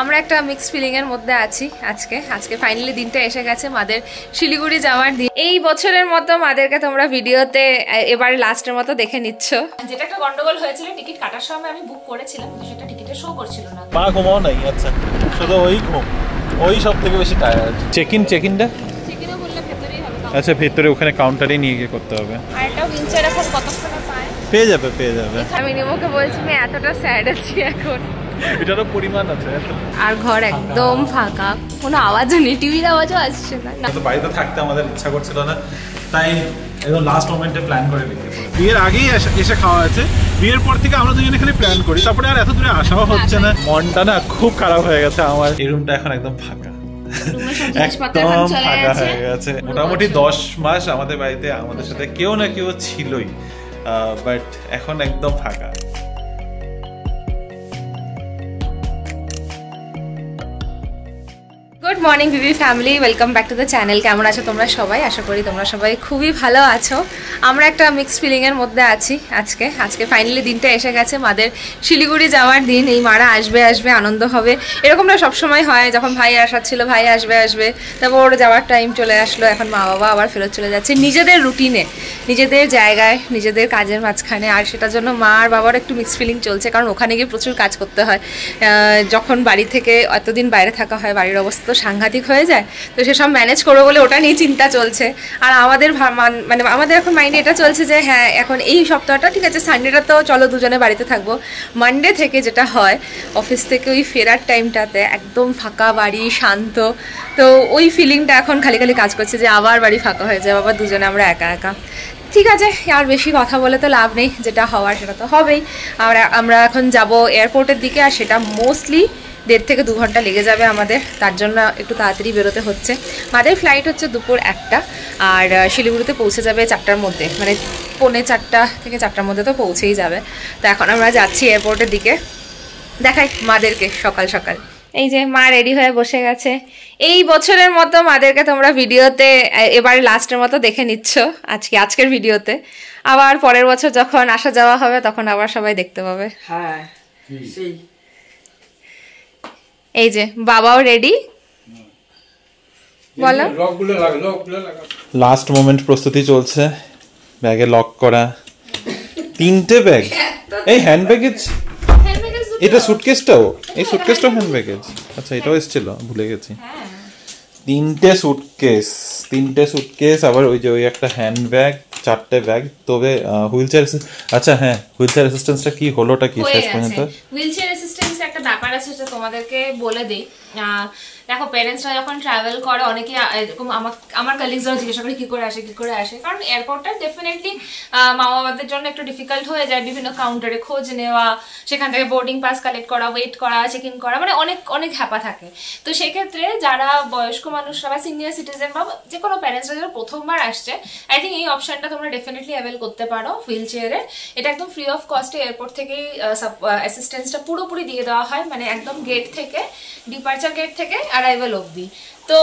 আমরা একটা mixed feeling এর মধ্যে আছি আজকে ফাইনালি দিনটা এসে গেছে মাদের শিলিগুড়ি যাওয়ার দিন। এই বছরের মতো মাদেরকে তোমরা ভিডিওতে এবার লাস্টের মতো দেখে নিচ্ছ। যেটা একটা গন্ডগোল হয়েছিল, টিকিট কাটার সময় আমি বুক করেছিলাম কিন্তু সেটা টিকিটে শো করছিল না। মা ঘুমাও নাই? আচ্ছা, শুধু ওই ঘুম, ওই সব থেকে বেশি টায়ার্ড। চেকিংটা চেকিংও বললে ভেতরেই হবে। আচ্ছা, ভেতরে ওখানে কাউন্টারে নিয়ে গিয়ে করতে হবে। আর একটা হুইলচেয়ার এখন কতক্ষণে পায়? পেয়ে যাবে। আমি নিমোকে বলছি আমি এতটা স্যাড আছি এখন। এটারও পরিমাণ আছে। আর ঘর একদম ফাঁকা, কোনো আওয়াজও নেই, টিভির আওয়াজও আসছে না। তো বাড়িতে থাকতে আমাদের ইচ্ছা করছিল না, তাই একদম লাস্ট মোমেন্টে প্ল্যান করে বেরিয়ে পড়ি। বিয়ের আগেই এসে খাওয়া আছে, বিয়ের পর থেকে আমরা দুজনে খালি প্ল্যান করি, তারপরে আর এত দূরে আসাও হচ্ছে না। মনটা না খুব খারাপ হয়ে গেছে আমার। এই রুমটা এখন একদম ফাঁকা, একদম ফাঁকা হয়ে গেছে। মোটামুটি 10 মাস আমাদের বাড়িতে আমাদের সাথে কেউ না কেউ ছিলই, বাট এখন একদম ফাঁকা। Good morning Bibi family, welcome back to the channel. কেমন আছো তোমরা সবাই? আশা করি তোমরা সবাই খুবই ভালো আছো। আমরা একটা মিক্সড ফিলিংয়ের মধ্যে আছি আজকে ফাইনালি দিনটা এসে গেছে মাদের শিলিগুড়ি যাওয়ার দিন। এই মারা আসবে, আনন্দ হবে, এরকম না সবসময় হয়। যখন ভাই আসার ছিল ভাই আসবে, তারপর ওর যাওয়ার টাইম চলে আসলো। এখন মা বাবা আবার ফেরত চলে যাচ্ছে নিজেদের রুটিনে, নিজেদের জায়গায়, নিজেদের কাজের মাঝখানে। আর সেটার জন্য মা আর বাবার একটু মিক্সড ফিলিং চলছে, কারণ ওখানে গিয়ে প্রচুর কাজ করতে হয়। যখন বাড়ি থেকে এতদিন বাইরে থাকা হয়, বাড়ির অবস্থা সাংঘাতিক হয়ে যায়, তো সেসব ম্যানেজ করবো বলে ওটা নিয়ে চিন্তা চলছে। আর আমাদের মানে আমাদের এখন মাইন্ডে এটা চলছে যে হ্যাঁ, এখন এই সপ্তাহটা ঠিক আছে, সানডেটা তো চলো দুজনে বাড়িতে থাকবো। মানডে থেকে যেটা হয়, অফিস থেকে ওই ফেরার টাইমটাতে একদম ফাঁকা বাড়ি, শান্ত, তো ওই ফিলিংটা এখন খালি কাজ করছে যে আবার বাড়ি ফাঁকা হয়ে যায়, আবার দুজনে আমরা একা। ঠিক আছে, আর বেশি কথা বলে তো লাভ নেই, যেটা হওয়ার সেটা তো হবেই। আমরা এখন যাব এয়ারপোর্টের দিকে, আর সেটা মোস্টলি 1.5 থেকে 2 ঘন্টা লেগে যাবে আমাদের। তার জন্য একটু তাড়াতাড়ি বেরোতে হচ্ছে। মাদের ফ্লাইট হচ্ছে দুপুর 1টা, আর শিলিগুড়িতে পৌঁছে যাবে 4টার মধ্যে, মানে 3:45 থেকে 4টার মধ্যে তো পৌঁছেই যাবে। তো এখন আমরা যাচ্ছি এয়ারপোর্টের দিকে। দেখাই মাদেরকে সকাল সকাল। এই যে মা রেডি হয়ে বসে গেছে। এই বছরের মতো মাদেরকে তোমরা ভিডিওতে এবার লাস্টের মতো দেখে নিচ্ছ আজকের ভিডিওতে। আবার পরের বছর যখন আসা যাওয়া হবে তখন আবার সবাই দেখতে পাবে। হ্যাঁ, এই যে বাবাও রেডি, বলো। লাস্ট মোমেন্ট প্রস্তুতি চলছে, ব্যাগে লক করা 3টে ব্যাগ। এই হ্যান্ড ব্যাগেজ, এটা সুটকেসটাও, এই সুটকেসটাও হ্যান্ড ব্যাগেজ। আচ্ছা, এটাও এসেছিল, ভুলে গেছি। 3টে সুটকেস, আবার ওই যে ওই একটা হ্যান্ড ব্যাগ, 4টে ব্যাগ। তবে হুইলচেয়ার, আচ্ছা হ্যাঁ, হুইলচেয়ার অ্যাসিস্ট্যান্সটা কি হলোটা কি শেষ পর্যন্ত? হুইলচেয়ার অ্যাসিস্ট্যান্সের একটা ব্যাপার আছে, সেটা তোমাদেরকে বলে দেই। দেখো, প্যারেন্টসরা যখন ট্রাভেল করে, অনেকে এরকম আমার কালিগসরা জিজ্ঞাসা করে কি করে আসে, কারণ এয়ারপোর্টটা ডেফিনেটলি মা বাবাদের জন্য একটু ডিফিকাল্ট হয়ে যায়। বিভিন্ন কাউন্টারে খোঁজ নেওয়া, সেখান থেকে বোর্ডিং পাস কালেক্ট করা, ওয়েট করা, চেক ইন করা, মানে অনেক হ্যাপা থাকে। তো সেক্ষেত্রে যারা বয়স্ক মানুষরা বা সিনিয়র সিটিজেন বা যে কোনো প্যারেন্টসরা যারা প্রথমবার আসছে, আই থিঙ্ক এই অপশনটা তোমরা ডেফিনেটলি অ্যাভেল করতে পারো হুইল চেয়ারে। এটা একদম ফ্রি অফ কস্টে এয়ারপোর্ট থেকেই অ্যাসিস্ট্যান্সটা পুরোপুরি দিয়ে দেওয়া হয়, মানে একদম গেট থেকে, ডিপার্চার গেট থেকে অ্যারাইভাল অবধি। তো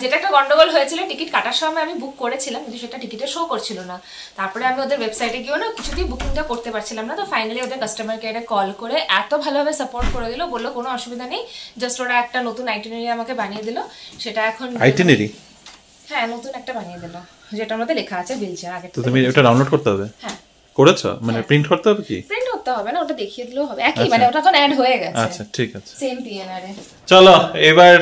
যেটা একটা গন্ডগোল হয়েছিল, টিকিট কাটার সময় আমি বুক করেছিলাম কিন্তু সেটা টিকিটে শো করছিল না। তারপরে আমি ওদের ওয়েবসাইটে গিয়েও না কিছুতেই বুকিংটা করতে পারছিলাম না। তো ফাইনালি ওদের কাস্টমার কেয়ারে কল করে এত ভালোভাবে সাপোর্ট করে দিল, বললো কোনো অসুবিধা নেই, জাস্ট ওরা একটা নতুন আইটিনারি আমাকে বানিয়ে দিল। সেটা এখন আইটিনারি, হ্যাঁ, নতুন একটা বানিয়ে দিল, যেটার মধ্যে লেখা আছে হুইল চেয়ার। আগে তো তুমি ওটা ডাউনলোড করতে হবে? হ্যাঁ, করেছো? মানে প্রিন্ট করতে হবে কি? প্রিন্ট করতে হবে না, ওটা দেখিয়ে দিলেও হবে, একই, মানে ওটা এখন অ্যাড হয়ে গেছে। আচ্ছা, ঠিক আছে, সেম পিএনআর এ। চলো এবার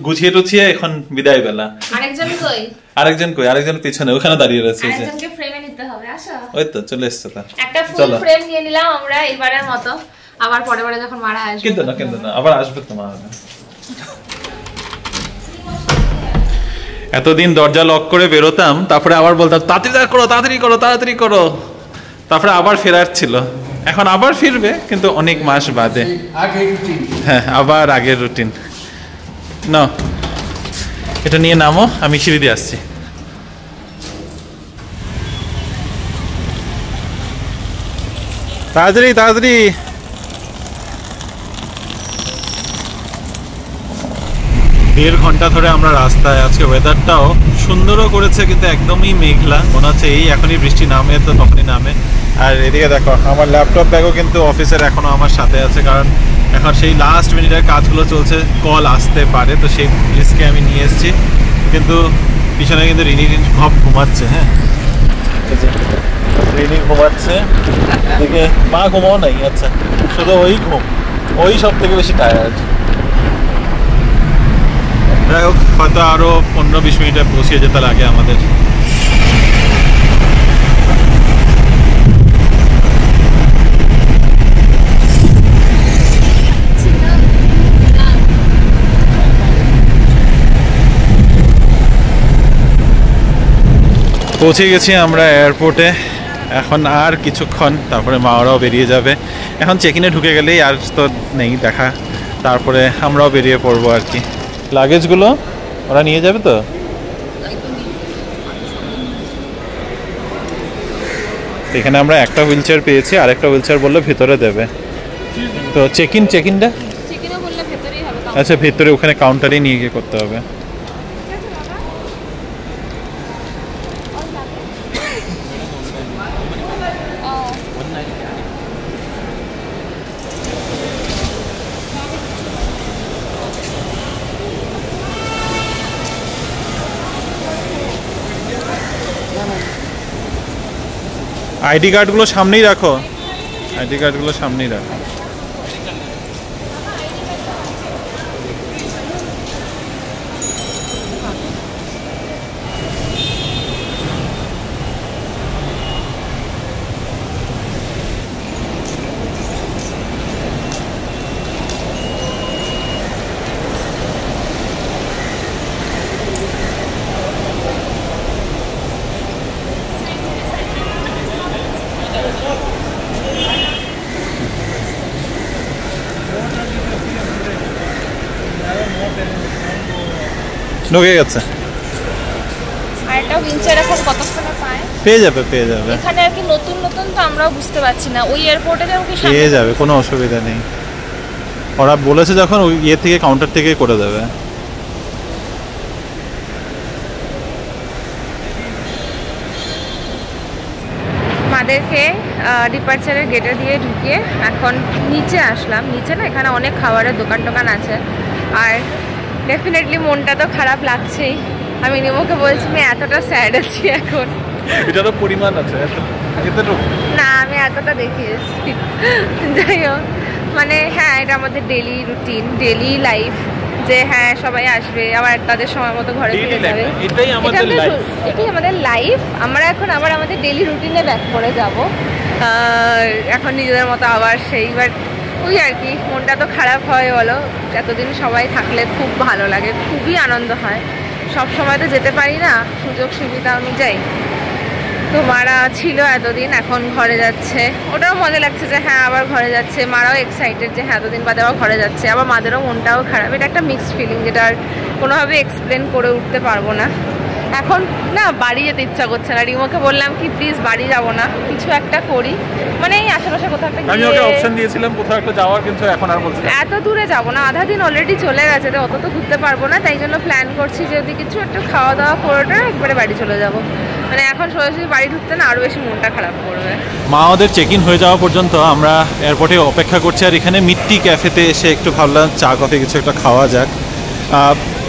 গুছিয়ে টুছিয়ে এখন বিদায় বেলা। আরেকজন কই? আরেকজন পিছনে ওখানে দাঁড়িয়ে রয়েছে। আরেকজনকে ফ্রেমে নিতে হবে, আসো। ওই তো চলে এসেছে। একটা ফুল ফ্রেম নিয়ে নিলাম আমরা এবারের মতো, আবার পরেরবারে যখন মারা আসবে। কিন্তু না আবার আসবে তো মা। এতদিন দরজা লক করে বেরোতাম, তারপরে আবার বলতাম তাড়াতাড়ি করো, তারপরে আবার ফেরার ছিল। এখন আবার ফিরবে, কিন্তু অনেক মাস বাদে। হ্যাঁ, আবার আগের রুটিন। না, এটা নিয়ে নামো, আমি সিঁড়ি দিয়ে আসছি। তাড়াতাড়ি। দেড় ঘন্টা ধরে আমরা রাস্তায়। আজকে ওয়েদারটাও সুন্দরও করেছে, কিন্তু একদমই মেঘলা, মনে হচ্ছে এই এখনই বৃষ্টি নামে তো তখনই নামে। আর এদিকে দেখো আমার ল্যাপটপ ব্যাগও কিন্তু অফিসের এখনো আমার সাথে আছে, কারণ এখন সেই লাস্ট মিনিটের কাজগুলো চলছে, কল আসতে পারে, তো সেই রিস্কে আমি নিয়ে এসেছি। কিন্তু পিছনে কিন্তু রিনি সব ঘুমাচ্ছে। হ্যাঁ, রিনি ঘুমাচ্ছে, এদিকে মা ঘুমাও নাই। আচ্ছা, শুধু ওই ঘুম, ওই সব থেকে বেশি টায়ার্ড। যাই হোক, হয়তো আরো 15-20 মিনিটে পৌঁছে যেতে লাগে আমাদের। পৌঁছে গেছি আমরা এয়ারপোর্টে। এখন আর কিছুক্ষণ, তারপরে মাওরাও বেরিয়ে যাবে। এখন চেক ইনে ঢুকে গেলেই আর তো নেই দেখা, তারপরে আমরাও বেরিয়ে পড়বো আর কি। লাগেজগুলো ওরা নিয়ে যাবে তো? এখানে আমরা একটা হুইল চেয়ার পেয়েছি, আর একটা হুইল চেয়ার বললে ভেতরে দেবে। তো চেক ইনটা আচ্ছা, ভেতরে ওখানে কাউন্টারেই নিয়ে গিয়ে করতে হবে। আইডি কার্ডগুলো সামনেই রাখো, আইডি কার্ডগুলো সামনেই রাখো। ঢুকে গেছে। আরেকটা হুইলচেয়ার এখন কতক্ষণে পায়? পেয়ে যাবে, পেয়ে যাবে। এখানে আর কি নতুন নতুন তো আমরাও বুঝতে পারছি না। ওই এয়ারপোর্টে যেমন কি পেয়ে যাবে, কোনো অসুবিধা নেই। ওরা বলেছে যখন ওই ইয়ে থেকে, কাউন্টার থেকে করে দেবে। মাদেরকে ডিপার্চারের গেটে দিয়ে ঢুকিয়ে এখন নিচে আসলাম। নিচে না এখানে অনেক খাবারের দোকান টোকান আছে, আর ডেফিনেটলি মনটা তো খারাপ লাগছেই। আমি নিমোকে বলছি আমি এতটা স্যাড আছি এখন। এটারও পরিমাণ আছে না, আমি এতটা দেখিয়েছি। যাই হোক, মানে হ্যাঁ, এটা আমাদের ডেলি রুটিন, ডেলি লাইফ, যে হ্যাঁ সবাই আসবে, আবার তাদের সময় মতো ঘরে ফিরে যাবে। এটাই আমাদের লাইফ। আমরা এখন আবার আমাদের ডেলি রুটিনে ব্যাক করে যাব এখন নিজেদের মতো আবার সেইবার। ওই আর কি, মনটা তো খারাপ হয় বলো, এতদিন সবাই থাকলে খুব ভালো লাগে, খুবই আনন্দ হয়। সব সময় তো যেতে পারি না, সুযোগ সুবিধা অনুযায়ী। তো মারা ছিল এতদিন, এখন ঘরে যাচ্ছে, ওটাও মজা লাগছে যে হ্যাঁ আবার ঘরে যাচ্ছে। মারাও এক্সাইটেড যে হ্যাঁ এতদিন বাদে আবার ঘরে যাচ্ছে, আবার মাদেরও মনটাও খারাপ। এটা একটা মিক্সড ফিলিং, যেটা আর কোনোভাবে এক্সপ্লেন করে উঠতে পারবো না। এখন না বাড়ি যেতে ইচ্ছা করছে না। রিমোকে বললাম কি প্লিজ বাড়ি যাবো না, কিছু একটা করি, মানে এই আশেপাশে কোথাও একটা। আমি ওকে অপশন দিয়েছিলাম কোথাও একটা যাওয়ার, কিন্তু এখন আর বলছি এত দূরে যাবো না, আধা দিন অলরেডি চলে গেছে, তো অত তো ঘুরতে পারবো না। তাই জন্য প্ল্যান করছি যদি কিছু একটু খাওয়া দাওয়া করে একবারে বাড়ি চলে যাবো। মানে এখন সোজাসুজি বাড়ি ঢুকতে না আরও বেশি মনটা খারাপ করবে। মা ওদের চেক ইন হয়ে যাওয়া পর্যন্ত আমরা এয়ারপোর্টে অপেক্ষা করছি, আর এখানে মিট্টি ক্যাফেতে এসে একটু ভাবলাম চা কফি কিছু একটা খাওয়া যাক।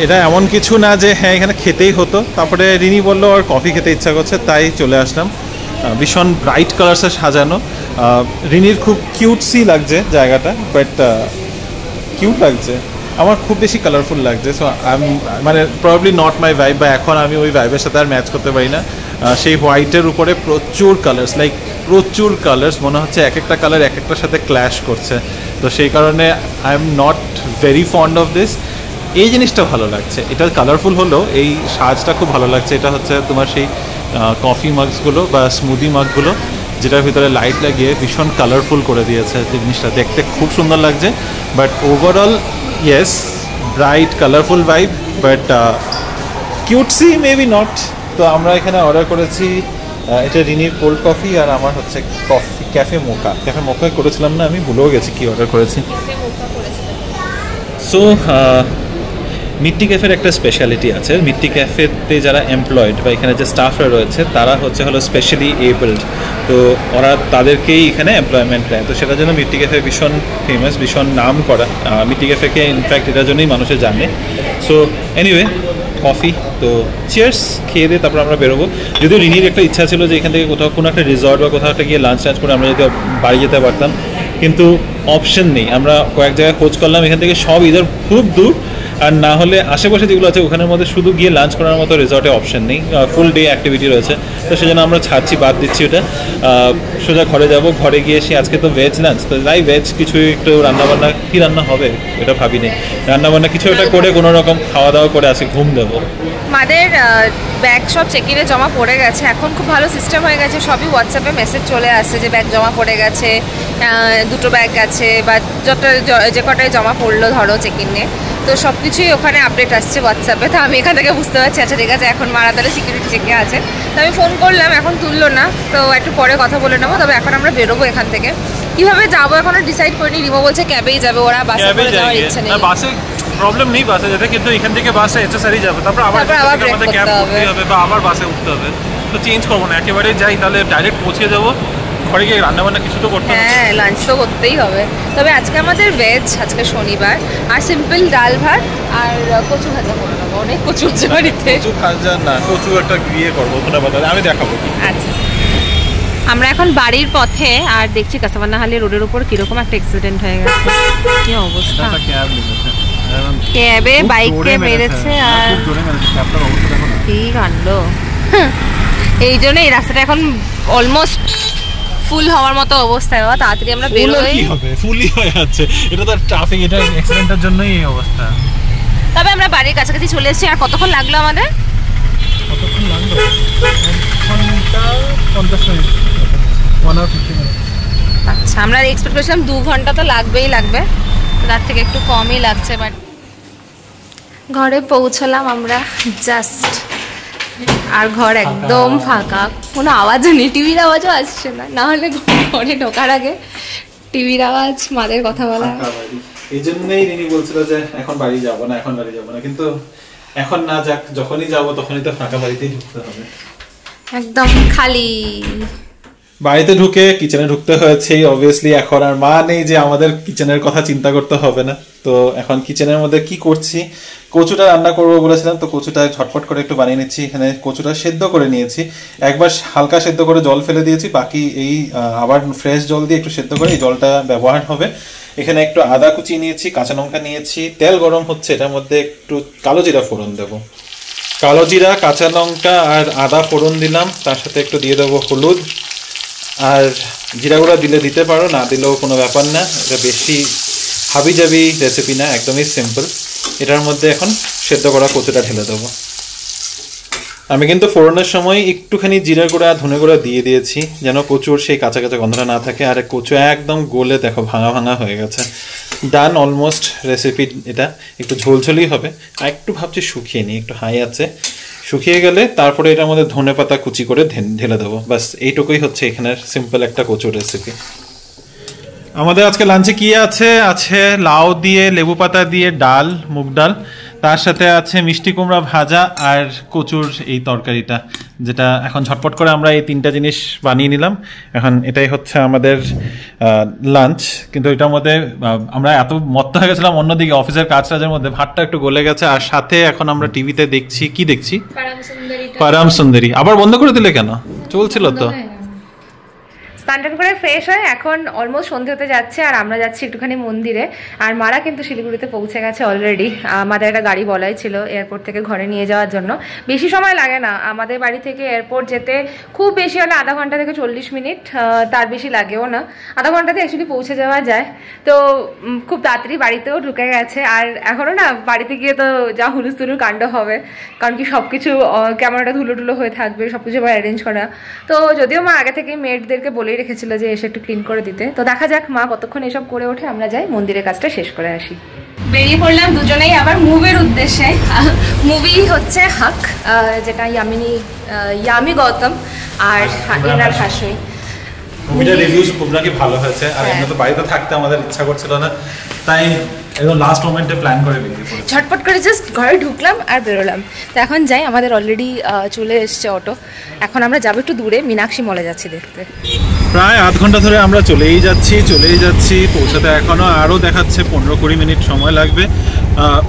এটা এমন কিছু না যে হ্যাঁ এখানে খেতেই হতো, তারপরে রিনি বললো আর কফি খেতে ইচ্ছা করছে, তাই চলে আসলাম। ভীষণ ব্রাইট কালার্সে সাজানো, রিনির খুব কিউটসি লাগছে জায়গাটা, বাট কিউট লাগছে। আমার খুব বেশি কালারফুল লাগছে, সো আমি মানে প্রবাবলি নট মাই ভাইব, বা এখন আমি ওই ভাইবের সাথে আর ম্যাচ করতে পারি না। সেই হোয়াইটের উপরে প্রচুর কালার্স, লাইক প্রচুর কালার্স, মনে হচ্ছে এক একটা কালার এক একটার সাথে ক্ল্যাশ করছে। তো সেই কারণে I am not very fond of this. এই জিনিসটা ভালো লাগছে, এটা কালারফুল হলো, এই সাজটা খুব ভালো লাগছে। এটা হচ্ছে তোমার সেই কফি মাগসগুলো বা স্মুদি মাগগুলো, যেটার ভিতরে লাইট লাগিয়ে ভীষণ কালারফুল করে দিয়েছে। জিনিসটা দেখতে খুব সুন্দর লাগছে, but overall yes bright colourful vibe, but cutesy maybe not. তো আমরা এখানে অর্ডার করেছি, এটা রিনির কোল্ড কফি, আর আমার হচ্ছে কফি ক্যাফে মোকা করেছিলাম না, আমি ভুলেও গেছি কি অর্ডার করেছি। সো মিট্টি ক্যাফের একটা স্পেশালিটি আছে। মিট্টি ক্যাফেতে যারা এমপ্লয়েড বা এখানে যে স্টাফরা রয়েছে তারা হলো স্পেশালি এবলড, তো ওরা তাদেরকেই এখানে এমপ্লয়মেন্ট দেয়। তো সেটার জন্য মিট্টি ক্যাফে ভীষণ ফেমাস, ভীষণ নাম করা। মিট্টি ক্যাফেকে ইনফ্যাক্ট এটার জন্যই মানুষে জানে। সো এনিওয়ে, কফি তো চিয়ার্স, খেয়ে দিয়ে তারপর আমরা বেরোবো। যদিও রিনির একটা ইচ্ছা ছিল যে এখান থেকে কোথাও কোনো একটা রিসর্ট বা কোথাও একটা গিয়ে লাঞ্চ করে আমরা যদি বাড়ি যেতে পারতাম, কিন্তু অপশন নেই। আমরা কয়েক জায়গায় খোঁজ করলাম, এখান থেকে সব ইদার খুব দূর, আর না হলে আশেপাশে যেগুলো আছে ওখানের মধ্যে শুধু গিয়ে লাঞ্চ করার মতো রিসর্টে অপশন নেই, ফুল ডে অ্যাক্টিভিটি রয়েছে। তো সেজন্য আমরা ছাড়ছি, বাদ দিচ্ছি ওটা। সোজা ঘরে যাব, ঘরে গিয়ে এসে আজকে তো ভেজ লাঞ্চ, তো তাই ভেজ কিছু একটু রান্নাবান্না, কী রান্না হবে এটা ভাবিনি, রান্নাবান্না কিছু একটা করে কোনো রকম খাওয়া দাওয়া করে আজকে ঘুম দেবো। আমাদের ব্যাগ সব চেকিংয়ে জমা পড়ে গেছে। এখন খুব ভালো সিস্টেম হয়ে গেছে, সবই হোয়াটসঅ্যাপে মেসেজ চলে আসছে যে ব্যাগ জমা পড়ে গেছে, দুটো ব্যাগ গেছে বা যে কটায় জমা পড়লো ধরো চেকিংয়ে, তো সব কিছুই ওখানে আপডেট আসছে হোয়াটসঅ্যাপে। তো আমি এখান থেকে বুঝতে পারছি আচ্ছা ঠিক আছে এখন মারা তাহলে সিকিউরিটি চেকে আছে। তো আমি ফোন করলাম, এখন তুললো না, তো একটু পরে কথা বলে নেবো। তবে এখন আমরা বেরোবো এখান থেকে। কীভাবে যাবো এখনো ডিসাইড করিনি। রিমো বলছে ক্যাবেই যাবে, ওরা বাসে করে যাওয়ার ইচ্ছে নেই। বাসে প্রবলেম নেই, বাসে যেতে, কিন্তু এখান থেকে বাসে এসএসআরই যাবে, তারপর আবার আমাদের ক্যাব করতে হবে বা আবার বাসে উঠতে হবে। তো চেঞ্জ করবো না, একেবারে যাই, তাহলে ডাইরেক্ট পৌঁছে যাবো। ঘরে গিয়ে রান্নাবান্না কিছু তো করতে হবে, হ্যাঁ লাঞ্চ তো করতেই হবে। তবে আজকে আমাদের ভেজ, আজকে শনিবার, আর সিম্পল ডাল ভাত আর কচু ভাজা করে নেবো। অনেক কচু আছে বাড়িতে। কচু ভাজা না, কচু একটা ইয়ে করবো, আমি দেখাবো। আচ্ছা, আমরা এখন বাড়ির পথে, আর দেখছি কাসাবান্নাহালি রোডের উপর কিরকম একটা অ্যাক্সিডেন্ট হয়ে গেছে, কি অবস্থা। ক্যাবে বাইককে মেরেছে, আর কি কাণ্ড। এই জন্য এই রাস্তাটা এখন অলমোস্ট ফুল হওয়ার মতো অবস্থায়। বাবা তাড়াতাড়ি আমরা বেরোই। কি হবে, ফুলই হয়ে যাচ্ছে, এটা তো ট্রাফিক, এটা অ্যাক্সিডেন্টের জন্যই এই অবস্থা। তবে আমরা বাড়ির কাছাকাছি চলে এসেছি। আর কতক্ষণ লাগলো আমাদের? কতক্ষণ লাগলো? 1:50 মিনিট, 1 hour 50 minutes। আচ্ছা, আমরা এক্সপেক্ট করেছিলাম 2 ঘন্টা তো লাগবেই লাগবে, তার থেকে একটু কমই লাগছে। বাট ঘরে পৌঁছলাম আমরা জাস্ট, আর ঘর একদম ফাঁকা, কোনো আওয়াজও নেই, টিভির আওয়াজও আসছে না। না হলে ঘরে ঢোকার আগে টিভির আওয়াজ, মাদের কথা বলা। এই জন্যই রিনি বলছিল যে এখন বাড়ি যাবো না, এখন বাড়ি যাবো না, কিন্তু এখন না যাক, যখনই যাবো তখনই তো ফাঁকা বাড়িতেই ঢুকতে হবে, একদম খালি। বাড়িতে ঢুকে কিচেনে ঢুকতে হয়েছে অবভিয়াসলি। এখন আর মা নেই যে আমাদের কিচেনের কথা চিন্তা করতে হবে না। তো এখন কিচেনের মধ্যে কি করছি, কচুটা রান্না করবো বলেছিলাম, তো কচুটা ঝটপট করে একটু বানিয়ে নিচ্ছি। এখানে কচুটা সেদ্ধ করে নিয়েছি, একবার হালকা সেদ্ধ করে জল ফেলে দিয়েছি, বাকি এই আবার ফ্রেশ জল দিয়ে একটু সেদ্ধ করে এই জলটা ব্যবহার হবে। এখানে একটু আদা কুচিয়ে নিয়েছি, কাঁচা লঙ্কা নিয়েছি, তেল গরম হচ্ছে, এটার মধ্যে একটু কালো জিরা ফোড়ন দেবো। কালো জিরা, কাঁচা লঙ্কা আর আদা ফোড়ন দিলাম, তার সাথে একটু দিয়ে দেবো হলুদ, আর জিরা গুঁড়া দিলে দিতে পারো, না দিলেও কোনো ব্যাপার না। এটা বেশি হাবিজাবি রেসিপি না, একদমই সিম্পল। এটার মধ্যে এখন সেদ্ধ করা কচুটা ঢেলে দেবো। আমি কিন্তু ফোড়নের সময় একটুখানি জিরা গুঁড়া, ধনে গুঁড়া দিয়ে দিয়েছি, যেন কচুর সেই কাঁচা কাঁচা গন্ধটা না থাকে। আর কচু একদম গলে দেখো ভাঙা ভাঙা হয়ে গেছে। ডান অলমোস্ট রেসিপি। এটা একটু ঝোলঝোলই হবে, আর একটু ভাবছি শুকিয়ে নিই, একটু হাই আছে। শুকিয়ে গেলে তারপরে এটার মধ্যে ধনে পাতা কুচি করে ঢেলে দেবো, বাস এইটুকুই হচ্ছে এখানের সিম্পল একটা কচুর রেসিপি। আমাদের আজকে লাঞ্চে কি আছে? আছে লাউ দিয়ে, লেবু পাতা দিয়ে ডাল, মুগ ডাল, তার সাথে আছে মিষ্টি কুমড়া ভাজা আর কচুর এই তরকারিটা, যেটা এখন ঝটপট করে আমরা এই 3টা জিনিস বানিয়ে নিলাম। এখন এটাই হচ্ছে আমাদের লাঞ্চ। কিন্তু এটার মধ্যে আমরা এত মত্ত হয়ে গেছিলাম অন্যদিকে অফিসের কাজটাজের মধ্যে, ভাতটা একটু গলে গেছে। আর সাথে এখন আমরা টিভিতে দেখছি, কি দেখছি? পরম সুন্দরী। আবার বন্ধ করে দিলে কেন? চলছিল তো। স্নান টান করে ফ্রেশ হয়ে এখন অলমোস্ট সন্ধে হতে যাচ্ছে, আর আমরা যাচ্ছি একটুখানি মন্দিরে। আর মারা কিন্তু শিলিগুড়িতে পৌঁছে গেছে অলরেডি। আমাদের একটা গাড়ি বলাই ছিল এয়ারপোর্ট থেকে ঘরে নিয়ে যাওয়ার জন্য। বেশি সময় লাগে না, আমাদের বাড়ি থেকে এয়ারপোর্ট যেতে খুব বেশি হলে আধা ঘন্টা থেকে 40 মিনিট, তার বেশি লাগেও না। আধা ঘন্টাতে অ্যাকচুয়ালি পৌঁছে যাওয়া যায়। তো খুব তাড়াতাড়ি বাড়িতেও ঢুকে গেছে। আর এখনও না বাড়িতে গিয়ে তো যা হুলুস্থুলুর কাণ্ড হবে, কারণ কি সব কিছু ক্যামেরাটা ধুলো টুলো হয়ে থাকবে, সব কিছু আবার অ্যারেঞ্জ করা। তো যদিও মা আগে থেকে মেডদেরকে বলেই রেখেছিল যে এসে একটু ক্লিন করে দিতে। তো দেখা যাক মা কতক্ষণ এসব করে ওঠে, আমরা যাই মন্দিরের কাজটা শেষ করে আসি। বেরিয়ে পড়লাম দুজনেই আবার মুভির উদ্দেশ্যে। মুভি হচ্ছে হাক, যেটা ইয়ামি গৌতম আর ইনার ভাষায়। মুভিটার রিভিউজ খুব নাকি ভালো হয়েছে, আর এমনি তো বাড়িতে থাকতে আমাদের ইচ্ছা করছিল না, তাই একদম লাস্ট মোমেন্টে প্ল্যান করে বেরিয়ে পড়েছি। ঝটপট করে জাস্ট ঘরে ঢুকলাম আর বেরোলাম। তো এখন যাই, আমাদের অলরেডি চলে এসছে অটো। এখন আমরা যাবো একটু দূরে, মীনাক্ষী মলে যাচ্ছি দেখতে। প্রায় আধ ঘন্টা ধরে আমরা চলেই যাচ্ছি। পৌঁছাতে এখনো আরও দেখাচ্ছে 15-20 মিনিট সময় লাগবে।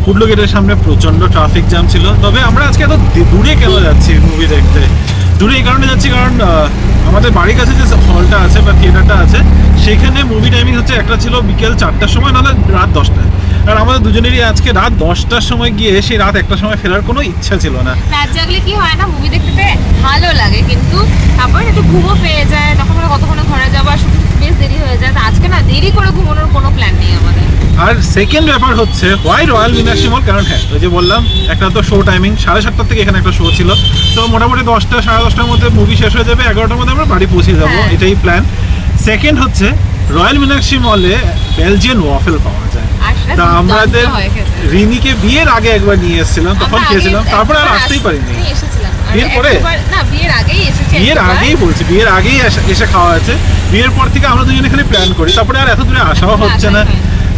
পুডলো গেটের সামনে প্রচণ্ড ট্রাফিক জ্যাম ছিল। তবে আমরা আজকে এত দূরে কেন যাচ্ছি মুভি দেখতে? দূরে এই কারণে যাচ্ছি কারণ আমাদের বাড়ির কাছে যে হলটা আছে বা থিয়েটারটা আছে সেখানে মুভি টাইমিং হচ্ছে একটা ছিল বিকেল 4টার সময়, নাহলে রাত 10টায়। আর আমাদের দুজনেরই আজকে রাত 10টার সময় গিয়ে সেই রাত 1টার সময় ফেরার কোনো ইচ্ছা ছিল না। রাত জাগলে কি হয় না, মুভি দেখতে ভালো লাগে, কিন্তু তারপর একটু ঘুমও পেয়ে যায়, তখন কতক্ষণে ঘরে যাবার শুধু বেশ দেরি হয়ে যায়। তো আজকে না দেরি করে ঘুমানোর কোনো প্ল্যান নেই আমাদের। আর সেকেন্ড ব্যাপার হচ্ছে ওয়াই রয়্যাল মীনাক্ষী মল, কারণ হ্যাঁ ওই যে বললাম একটা তো শো টাইমিং 7:30 থেকে এখানে একটা শো ছিল, তো মোটামুটি 10টা 10:30টার মধ্যে মুভি শেষ হয়ে যাবে, 11টার মধ্যে আমরা বাড়ি পৌঁছে যাবো, এটাই প্ল্যান। সেকেন্ড হচ্ছে রয়্যাল মীনাক্ষী মলে বেলজিয়ান ওয়াফেল পাওয়া যায়। তা আমাদের রিনিকে বিয়ের আগে একবার নিয়ে এসেছিলাম, তখন খেয়েছিলাম, তারপরে আর আসতেই পারিনি। বিয়ের পরে না, বিয়ের আগেই বলছি, বিয়ের আগেই এসে খাওয়া আছে। বিয়ের পর থেকে আমরা দুজনে খালি প্ল্যান করি, তারপরে আর এত দূরে আসাও হচ্ছে না।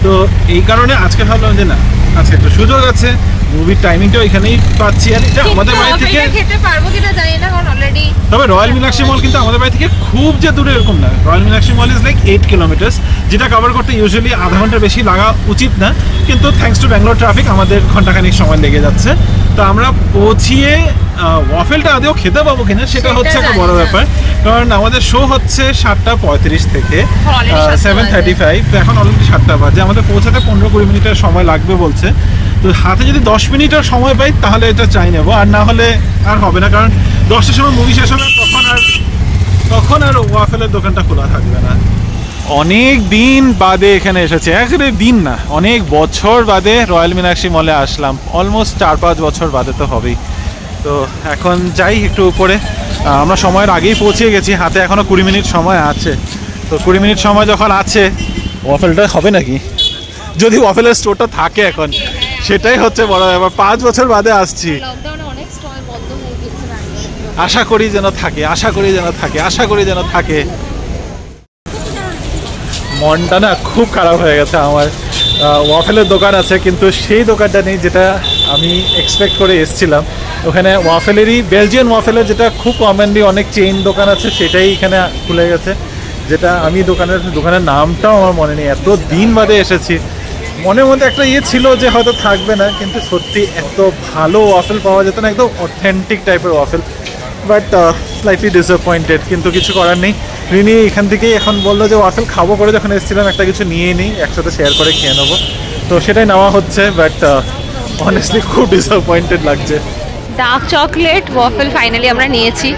তো এই কারণে আজকে ভাবলাম যে না, আজকে একটা সুযোগ আছে, মুভির টাইমিংটাও এখানেই পাচ্ছি। আর এটা আমাদের বাড়ি থেকে খেতে পারবো কিনা জানি না, কারণ অলরেডি। তবে রয়্যাল মীনাক্ষী মল কিন্তু আমাদের বাড়ি থেকে খুব যে দূরে এরকম না। Royal Meenakshi mall is like 8 kilometres, যেটা কভার করতে ইউজুয়ালি আধা ঘন্টার বেশি লাগা উচিত না, কিন্তু থ্যাঙ্কস টু ব্যাঙ্গালোর ট্রাফিক আমাদের ঘন্টাখানিক সময় লেগে যাচ্ছে। তো আমরা পৌঁছিয়ে ওয়াফেলটা আদেও খেতে পাবো কিনা সেটা হচ্ছে একটা বড় ব্যাপার, কারণ আমাদের শো হচ্ছে 7:35 থেকে 7:35। তো এখন অলরেডি 7টা বাজে, আমাদের পৌঁছাতে 15-20 মিনিটের সময় লাগবে বলছে। তো হাতে যদি 10 মিনিটের সময় পাই তাহলে এটা চাই নেবো, আর না হলে আর হবে না, কারণ 10টার সময় মুভি শেষ হবে, তখন আর ওয়াফেলের দোকানটা খোলা থাকবে না। অনেক দিন বাদে এখানে এসেছে, একেবারে দিন না, অনেক বছর বাদে রয়্যাল মীনাক্ষী মলে আসলাম, অলমোস্ট 4-5 বছর বাদে তো হবেই। তো এখন যাই একটু উপরে, আমরা সময়ের আগেই পৌঁছে গেছি, হাতে এখনও 20 মিনিট সময় আছে। তো 20 মিনিট সময় যখন আছে, ওয়াফেলটা হবে নাকি, যদি ওয়াফেলের স্টোরটা থাকে এখন, সেটাই হচ্ছে বড় ব্যাপার। 5 বছর বাদে আসছি, আশা করি যেন থাকে। মনটা না খুব খারাপ হয়ে গেছে আমার। ওয়াফেলের দোকান আছে কিন্তু সেই দোকানটা নেই যেটা আমি এক্সপেক্ট করে এসেছিলাম। ওখানে ওয়াফেলেরই বেলজিয়ান ওয়াফেলের যেটা খুব কমনলি অনেক চেইন দোকান আছে, সেটাই এখানে খুলে গেছে, যেটা আমি দোকানের নামটাও আমার মনে নেই। এত দিন বাদে এসেছি, মনের মধ্যে একটা ছিল যে হয়তো থাকবে না, কিন্তু সত্যি এত ভালো ওয়াফেল পাওয়া যেত না, একদম অথেন্টিক টাইপের ওয়াফেল। বাট স্লাইটলি ডিসঅ্যাপয়েন্টেড, কিন্তু কিছু করার নেই। রিনি এখান থেকেই এখন বললো যে ওয়াফেল খাবো করে, যখন এসেছিলাম একটা কিছু নিয়েই নিই, একসাথে শেয়ার করে খেয়ে নেবো, তো সেটাই নেওয়া হচ্ছে। বাট অনেস্টলি খুব ডিসঅ্যাপয়েন্টেড লাগছে। ডার্ক চকলেট ওয়াফেল ফাইনালি আমরা নিয়েছি,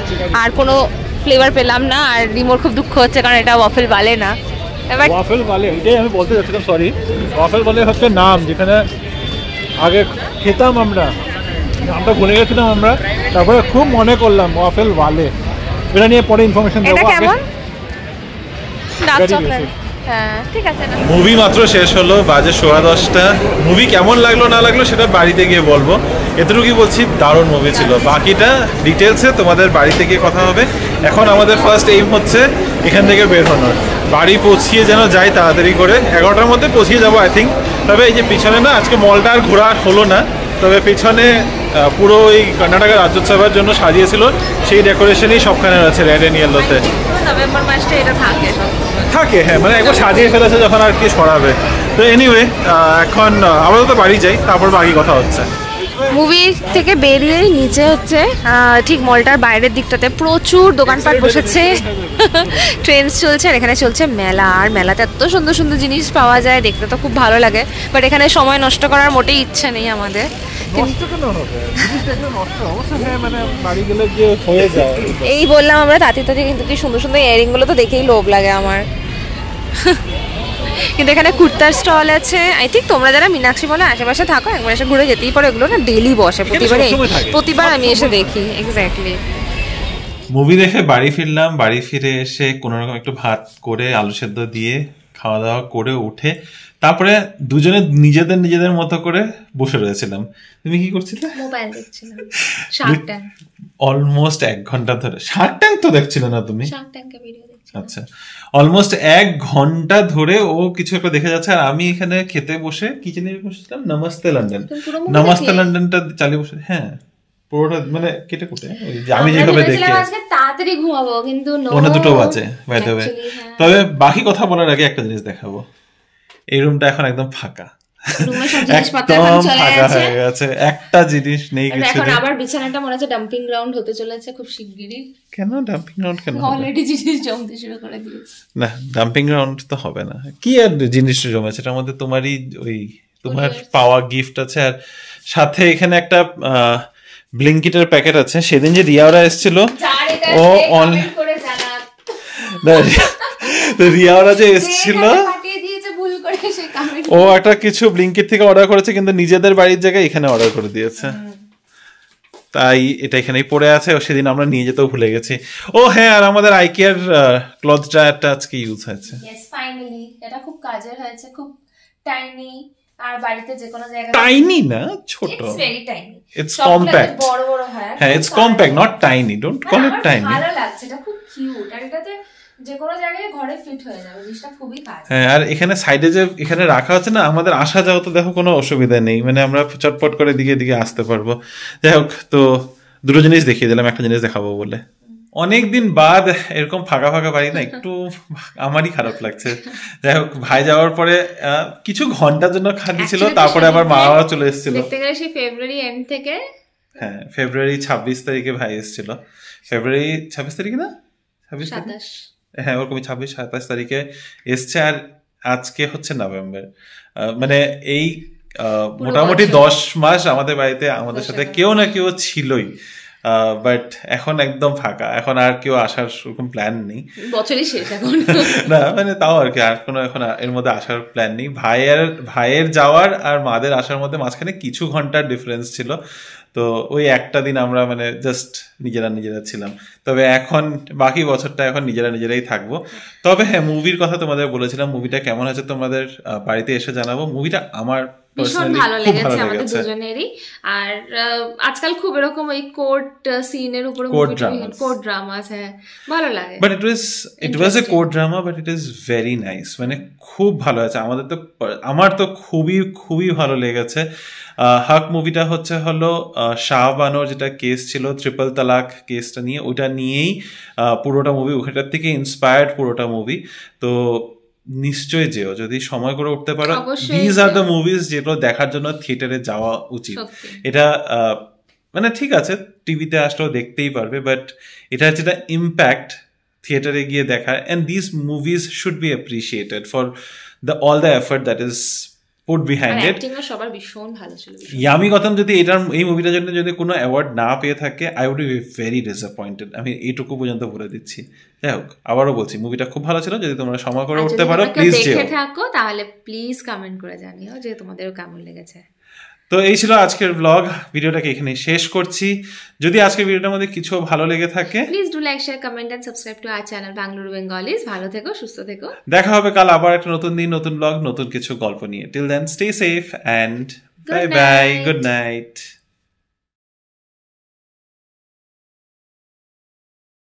আর কোনো ফ্লেভার পেলাম না, আর রিমোর খুব দুঃখ হচ্ছে কারণ এটা ওয়াফেল বালে না। এবার ওয়াফেল বালে, এটাই আমি বলতে যাচ্ছিলাম, সরি, ওয়াফেল বালে হচ্ছে নাম, যেখানে আগে খেতাম আমরা, নামটা ভুলে গেছিলাম আমরা, তারপরে খুব মনে করলাম ওয়াফেল বালে, এটা নিয়ে পরে ইনফরমেশন দেবো। এটা কেমন ডার্ক চকলেট? হ্যাঁ ঠিক আছে না। মুভি মাত্র শেষ হলো, বাজে 10:15। মুভি কেমন লাগলো না লাগলো সেটা বাড়িতে গিয়ে বলবো, এতটুকুই বলছি, দারুণ মুভি ছিল। বাকিটা ডিটেলসে তোমাদের বাড়িতে গিয়ে কথা হবে। এখন আমাদের ফার্স্ট এইম হচ্ছে এখান থেকে বের হওয়ার, বাড়ি পৌঁছিয়ে যেন যাই তাড়াতাড়ি করে, 11টার মধ্যে পৌঁছিয়ে যাবো আই থিঙ্ক। তবে এই যে পিছনে না, আজকে মলটা আর ঘোরা হলো না, তবে পিছনে পুরো ওই কর্ণাটকের রাজ্যোৎসবের জন্য সাজিয়েছিল, সেই ডেকোরেশনই সবখানে আছে রেড অ্যান্ড ইয়েলোতে। নভেম্বর মাসে এটা থাকে, হ্যাঁ, মানে একবার সাজিয়ে ফেলেছে যখন আর কি সরাবে। তো এনিওয়ে, এখন আপাতত বাড়ি যাই, তারপর বাকি কথা হচ্ছে। মুভি থেকে বেরিয়েই নিচে হচ্ছে ঠিক মলটার বাইরের দিকটাতে প্রচুর দোকানপাট বসেছে, ট্রেন্স চলছে, আর এখানে চলছে মেলা। আর মেলাতে এত সুন্দর সুন্দর জিনিস পাওয়া যায়, দেখতে তো খুব ভালো লাগে, বাট এখানে সময় নষ্ট করার মোটেই ইচ্ছা নেই আমাদের। এই বললাম আমরা তাতে, কিন্তু কি সুন্দর সুন্দর ইয়ারিং গুলো তো দেখেই লোভ লাগে আমার। কিন্তু এখানে কুর্তার স্টল আছে, আই থিঙ্ক তোমরা যারা মীনাক্ষী মলে আশেপাশে থাকো একবার এসে ঘুরে যেতেই পারো, এগুলো না ডেলি বসে, প্রতিবার আমি এসে দেখি। এক্স্যাক্টলি। মুভি দেখে বাড়ি ফিরলাম, বাড়ি ফিরে এসে কোনোরকম একটু ভাত করে আলু সেদ্ধ দিয়ে খাওয়া দাওয়া করে উঠে তারপরে দুজনে নিজেদের মতো করে বসে রয়েছিলাম। তুমি কি করছিলে? মোবাইল দেখছিলাম, শার্ক ট্যাঙ্ক। অলমোস্ট 1 ঘন্টা ধরে। শার্ক ট্যাঙ্ক তো দেখছিলে না তুমি? শার্ক ট্যাঙ্কের ভিডিও দেখছিলাম। আচ্ছা, অলমোস্ট 1 ঘন্টা ধরে ও কিছু একটা দেখে যাচ্ছে, আর আমি এখানে খেতে বসে কিচেনে বসেছিলাম। নমস্তে লন্ডন, নমস্তে লন্ডনটা চালিয়ে বসে, হ্যাঁ পুরোটা মানে কেটে কুটে আমি যেভাবে দেখি। আজকে তাড়াতাড়ি ঘুমাবো, কিন্তু 2 বাজে বাই দ্য ওয়ে। তবে বাকি কথা বলার আগে একটা জিনিস দেখাবো, এই রুমটা এখন একদম ফাঁকা, একদম ফাঁকা হয়ে গেছে, একটা জিনিস নেই, কিছু নেই। আবার বিছানাটা মনে হচ্ছে ডাম্পিং গ্রাউন্ড হতে চলেছে খুব শিগগিরই। কেন ডাম্পিং গ্রাউন্ড? কেন অলরেডি জিনিস জমতে শুরু করে দিয়েছে। না, ডাম্পিং গ্রাউন্ড তো হবে না। কি আর জিনিস জমেছে, এটার মধ্যে তোমারই ওই তোমার পাওয়া গিফট আছে, আর সাথে এখানে একটা ব্লিঙ্কিটের প্যাকেট আছে। সেদিন যে রিয়াওরা এসেছিল, ও রিয়াওরা যে এসেছিল, ও একটা কিছু ব্লিঙ্কিট থেকে অর্ডার করেছে, কিন্তু নিজেদের বাড়ির জায়গায় এখানে অর্ডার করে দিয়েছে, তাই এটা এখানেই পড়ে আছে। ও সেদিন আমরা নিয়ে যেতেও ভুলে গেছি। ও হ্যাঁ, আর আমাদের আইকিয়ার ক্লথ ড্রায়ারটা আজকে ইউজ হয়েছে। ফাইনালি এটা খুব কাজের হয়েছে, খুব টাইনি, আর বাড়িতে যে কোনো জায়গায় টাইনি না, ছোট, it's very tiny, it's compact, বড় বড় হয়। হ্যাঁ it's compact, not tiny, don't call it tiny. ভালো লাগছে, এটা খুব কিউট, আর এটাতে যে কোনো জায়গায় ঘরে ফিট হয়ে যাবে, জিনিসটা খুবই কাজ। হ্যাঁ, আর এখানে সাইডে যে এখানে রাখা আছে না, আমাদের আসা যাওয়া তো দেখো কোনো অসুবিধা নেই, মানে আমরা চটপট করে দিকে দিকে আসতে পারবো। যাই হোক, তো 2 জিনিস দেখিয়ে দিলাম, একটা জিনিস দেখাবো বলে। অনেকদিন বাদ এরকম ফাঁকা ফাঁকা বাড়ি না, একটু আমারই খারাপ লাগছে। যাই হোক, ভাই যাওয়ার পরে কিছু ঘন্টার জন্য খালি ছিল, তারপরে আবার মা বাবা চলে এসেছিল। সেই ফেব্রুয়ারি এন্ড থেকে, হ্যাঁ ফেব্রুয়ারি 26 তারিখে ভাই এসেছিল। ফেব্রুয়ারি 26 তারিখে না, 27, হ্যাঁ ওরকমই 26-27 তারিখে এসছে, আর আজকে হচ্ছে নভেম্বর। মানে এই মোটামুটি 10 মাস আমাদের বাড়িতে আমাদের সাথে কেউ না কেউ ছিলই, বাট এখন একদম ফাঁকা, এখন আর কেউ আসার ওরকম প্ল্যান নেই, বছরই শেষ এখন। না মানে তাও আর কি, আর কোনো এখন এর মধ্যে আসার প্ল্যান নেই। ভাইয়ের যাওয়ার আর মাদের আসার মধ্যে মাঝখানে কিছু ঘন্টার ডিফারেন্স ছিল, তো ওই একটা দিন আমরা মানে জাস্ট নিজেরা ছিলাম। তবে এখন বাকি বছরটা এখন নিজেরাই থাকবো। তবে হ্যাঁ, মুভির কথা তোমাদের বলেছিলাম, মুভিটা কেমন হয়েছে তোমাদের বাড়িতে এসে জানাবো। মুভিটা আমার ভীষণ ভালো লেগেছে আমাদের দুজনেরই, আর আজকাল খুব এরকম ওই কোর্ট সিনের উপরে কোর্ট ড্রামাস, হ্যাঁ ভালো লাগে। But it was A court drama, but it is very nice, মানে খুব ভালো আছে। আমার তো খুবই ভালো লেগেছে। হাক মুভিটা হলো শাহবানোর যেটা কেস ছিল, ট্রিপল তালাক কেসটা নিয়ে, ওইটা নিয়েই পুরোটা মুভি, ওখানটার থেকে ইন্সপায়ার্ড পুরোটা মুভি। তো নিশ্চয়ই যেও, যদি সময় করে উঠতে পারো। দিজ আর দ্য মুভিজ যেগুলো দেখার জন্য থিয়েটারে যাওয়া উচিত। এটা মানে ঠিক আছে, টিভিতে আসলেও দেখতেই পারবে, বাট এটা যেটা ইম্প্যাক্ট থিয়েটারে গিয়ে দেখার, and these movies should be appreciated for all the effort that is put behind it. সবার ভীষণ ভালো ছিল। ইয়ামি গৌতম যদি এই মুভিটার জন্য যদি কোনো অ্যাওয়ার্ড না পেয়ে থাকে, I would be very disappointed. আমি এইটুকু পর্যন্ত বলে দিচ্ছি। যাই হোক, আবারও বলছি, মুভিটা খুব ভালো ছিল। যদি তোমরা সময় করে উঠতে পারো, প্লিজ দেখে থাকো, তাহলে প্লিজ কমেন্ট করে জানিও যে তোমাদেরও কেমন লেগেছে। তো এই ছিল আজকের ব্লগ। ভিডিওটাকে এখানে শেষ করছি। যদি আজকের ভিডিওটার মধ্যে কিছু ভালো লেগে থাকে, please do like, share, comment and subscribe to our channel Bengaluru Bengalis. ভালো থেকো, সুস্থ থেকো। দেখা হবে কাল আবার একটা নতুন দিন, নতুন ব্লগ, নতুন কিছু গল্প নিয়ে। Till then, stay safe and bye bye, good night.